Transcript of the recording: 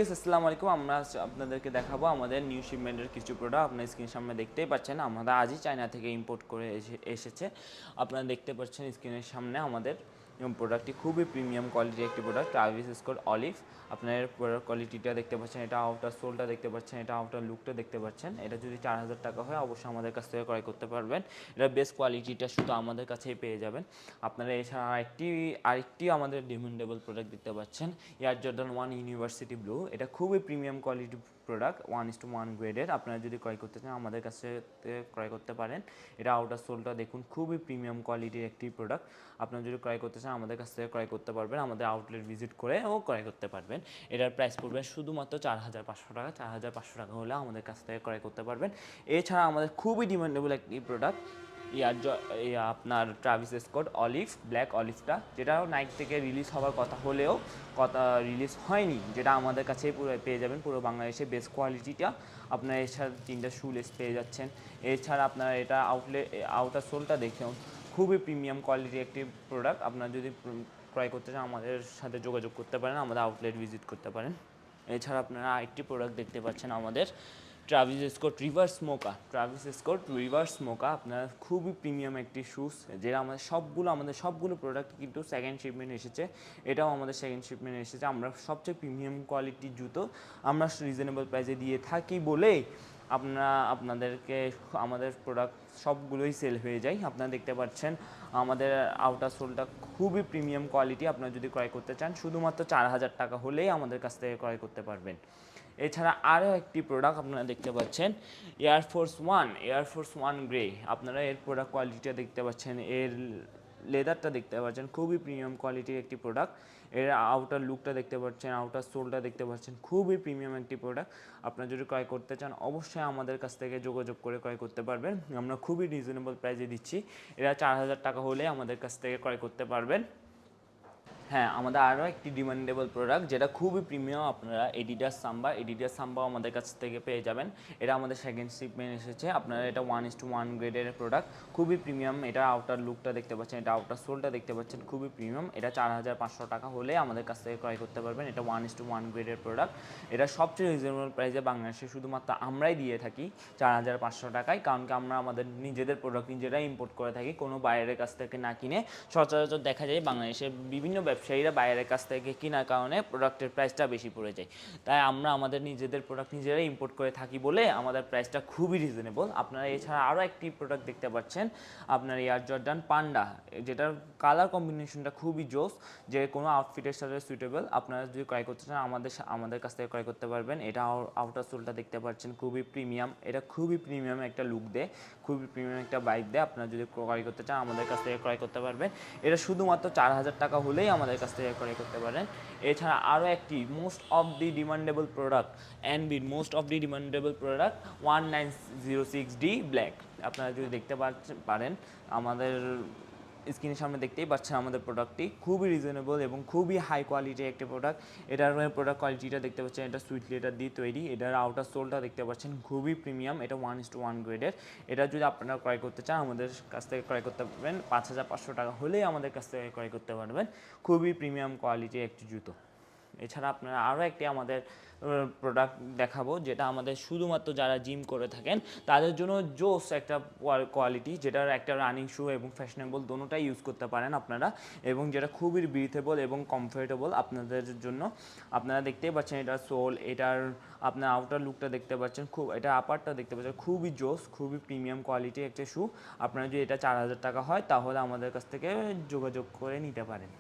আসসালামু আলাইকুম। আমরা আপনাদেরকে দেখাবো আমাদের নিউ শিপমেন্টের কিছু প্রোডাক্ট। আপনার স্ক্রিনের সামনে দেখতেই পাচ্ছেন, আমরা আজই চায়না থেকে ইম্পোর্ট করে এসেছে। আপনারা দেখতে পাচ্ছেন স্ক্রিনের সামনে আমাদের প্রোডাক্টটি খুবই প্রিমিয়াম কোয়ালিটির একটি প্রোডাক্ট, ট্রাভিস স্কট অলিভ। আপনার প্রোডাক্ট কোয়ালিটিটা দেখতে পাচ্ছেন, এটা আউটার সোলটা দেখতে পাচ্ছেন, এটা আউটার লুকটা দেখতে পাচ্ছেন। এটা যদি 4000 টাকা হয় অবশ্যই আমাদের কাছ থেকে ক্রয় করতে পারবেন। এটা বেস্ট কোয়ালিটিটা শুধু আমাদের কাছেই পেয়ে যাবেন। আপনারা এছাড়া আরেকটি আমাদের ডিমান্ডেবল প্রোডাক্ট দেখতে পাচ্ছেন, এয়ার জর্ডান 1 ইউনিভার্সিটি ব্লু। এটা খুবই প্রিমিয়াম কোয়ালিটি প্রোডাক্ট, 1:1 গ্রেডের। আপনারা যদি ক্রয় করতে চান আমাদের কাছে ক্রয় করতে পারেন। এটা আউটার সোলটা দেখুন, খুবই প্রিমিয়াম কোয়ালিটির একটি প্রোডাক্ট। আপনারা যদি ক্রয় করতে চান আমাদের কাছ থেকে ক্রয় করতে পারবেন, আমাদের আউটলেট ভিজিট করেও ক্রয় করতে পারবেন। এটার প্রাইস পড়বে শুধুমাত্র 4500 টাকা। 4500 টাকা হলে আমাদের কাছ থেকে ক্রয় করতে পারবেন। এছাড়া আমাদের খুবই ডিমান্ডেবল একটি প্রোডাক্ট আপনার ট্রাভিস স্কট অলিভ, ব্ল্যাক অলিভটা, যেটা নাইক থেকে রিলিজ হওয়ার কথা রিলিজ হয়নি, যেটা আমাদের কাছেই পুরো পেয়ে যাবেন পুরো বাংলাদেশে বেস্ট কোয়ালিটিটা। আপনারা এছাড়া 3টা শুলেস পেয়ে যাচ্ছেন। এছাড়া আপনারা এটা আউটার সোলটা দেখেও খুবই প্রিমিয়াম কোয়ালিটির একটি প্রোডাক্ট। আপনারা যদি ক্রয় করতে চান আমাদের সাথে যোগাযোগ করতে পারেন, আমাদের আউটলেট ভিজিট করতে পারেন। এছাড়া আপনারা আরেকটি প্রোডাক্ট দেখতে পাচ্ছেন আমাদের ট্রাভিস স্কট রিভার্স স্মোকা। ট্রাভিস স্কট রিভার্স স্মোকা আপনার খুবই প্রিমিয়াম একটি শুজ, যেটা আমাদের সবগুলো প্রোডাক্ট কিন্তু সেকেন্ড শিপমেন্ট এসেছে। এটাও আমাদের সেকেন্ড শিপমেন্ট এসেছে। আমরা সবচেয়ে প্রিমিয়াম কোয়ালিটির জুতো আমরা রিজনেবল প্রাইসে দিয়ে থাকি বলেই আপনাদেরকে আমাদের প্রোডাক্ট সবগুলোই সেল হয়ে যায়। আপনারা দেখতে পাচ্ছেন আমাদের আউটার সোলটা খুবই প্রিমিয়াম কোয়ালিটি। আপনারা যদি ক্রয় করতে চান শুধুমাত্র 4000 টাকা হলেই আমাদের কাছ থেকে ক্রয় করতে পারবেন। এছাড়া আরও একটি প্রোডাক্ট আপনারা দেখতে পাচ্ছেন, এয়ারফোর্স ওয়ান গ্রে। আপনারা এর প্রোডাক্ট কোয়ালিটিটা দেখতে পাচ্ছেন, এর লেদারটা দেখতে পাচ্ছেন, খুবই প্রিমিয়াম কোয়ালিটির একটি প্রোডাক্ট। এর আউটার লুকটা দেখতে পাচ্ছেন, আউটার সোলটা দেখতে পাচ্ছেন, খুবই প্রিমিয়াম একটি প্রোডাক্ট। আপনারা যদি ক্রয় করতে চান অবশ্যই আমাদের কাছ থেকে যোগাযোগ করে ক্রয় করতে পারবেন। আমরা খুবই রিজনেবল প্রাইসে দিচ্ছি। এরা 4000 টাকা হলে আমাদের কাছ থেকে ক্রয় করতে পারবেন। হ্যাঁ, আমাদের আরও একটি ডিমান্ডেবল প্রোডাক্ট যেটা খুবই প্রিমিয়াম, আপনারা এডিডাস সাম্বাও আমাদের কাছ থেকে পেয়ে যাবেন। এটা আমাদের সেকেন্ড শিপমেন্ট এসেছে। আপনারা এটা 1:1 গ্রেডের প্রোডাক্ট, খুবই প্রিমিয়াম। এটা আউটার লুকটা দেখতে পাচ্ছেন, এটা আউটার সোলটা দেখতে পাচ্ছেন, খুবই প্রিমিয়াম। এটা 4500 টাকা হলে আমাদের কাছ থেকে ক্রয় করতে পারবেন। এটা 1:1 গ্রেডের প্রোডাক্ট। এটা সবচেয়ে রিজনেবল প্রাইসে বাংলাদেশে শুধুমাত্র আমরাই দিয়ে থাকি 4500 টাকায়, কারণ কি আমরা আমাদের নিজেদের প্রোডাক্ট নিজেরাই ইম্পোর্ট করে থাকি, কোনো বাইরের কাছ থেকে না কিনে। সচরাচর দেখা যায় বাংলাদেশের বিভিন্ন ব্যবসায়ীরা বাইরের কাছ থেকে কেনার কারণে প্রোডাক্টের প্রাইসটা বেশি পড়ে যায়। তাই আমরা আমাদের নিজেদের প্রোডাক্ট নিজেরাই ইম্পোর্ট করে থাকি বলে আমাদের প্রাইসটা খুবই রিজনেবল। আপনারা এছাড়া আরও একটি প্রোডাক্ট দেখতে পাচ্ছেন, আপনার এয়ার জর্ডান পান্ডা, যেটার কালার কম্বিনেশনটা খুবই জোস, যে কোনো আউটফিটের সাথে সুইটেবল। আপনারা যদি ক্রয় করতে চান আমাদের কাছ থেকে ক্রয় করতে পারবেন। এটা আউটার সোলটা দেখতে পাচ্ছেন, খুবই প্রিমিয়াম। এটা খুবই প্রিমিয়াম একটা লুক দেয়, খুবই প্রিমিয়াম একটা বাইক দেয়। আপনারা যদি ক্রয় করতে চান আমাদের কাছ থেকে ক্রয় করতে পারবেন। এটা শুধুমাত্র 4000 টাকা হলেই আমাদের কাছ থেকে ক্রয় করতে পারেন। এছাড়া আরও একটি most of the demandable product, most of the demandable product 1906D black. আপনারা যদি দেখতে পারেন আমাদের স্ক্রিনের সামনে দেখতেই পাচ্ছেন আমাদের প্রোডাক্টটি খুবই রিজনেবল এবং খুবই হাই কোয়ালিটির একটি প্রোডাক্ট। এটার প্রোডাক্ট কোয়ালিটিটা দেখতে পাচ্ছেন, এটা সুইট লেদার দিয়ে তৈরি। এটার আউটার সোলটা দেখতে পাচ্ছেন, খুবই প্রিমিয়াম। এটা 1:1 গ্রেডের। এটা যদি আপনারা ক্রয় করতে চান আমাদের কাছ থেকে ক্রয় করতে পারবেন। 5500 টাকা হলেই আমাদের কাছ থেকে ক্রয় করতে পারবেন। খুবই প্রিমিয়াম কোয়ালিটির একটি জুতো। এছাড়া আপনারা আরও একটি আমাদের প্রোডাক্ট দেখাবো, যেটা আমাদের শুধুমাত্র যারা জিম করে থাকেন তাদের জন্য জোস একটা কোয়ালিটি, যেটার একটা রানিং শু এবং ফ্যাশনেবল দোনোটাই ইউজ করতে পারেন আপনারা, এবং যেটা খুবই ব্রিথেবল এবং কমফোর্টেবল আপনাদের জন্য। আপনারা দেখতেই পাচ্ছেন এটার সোল, এটার আপনার আউটার লুকটা দেখতে পাচ্ছেন, এটা আপারটা দেখতে পাচ্ছেন, খুবই জোস, খুবই প্রিমিয়াম কোয়ালিটি একটা শু। আপনারা যদি এটা 4000 টাকা হয় তাহলে আমাদের কাছ থেকে যোগাযোগ করে নিতে পারেন।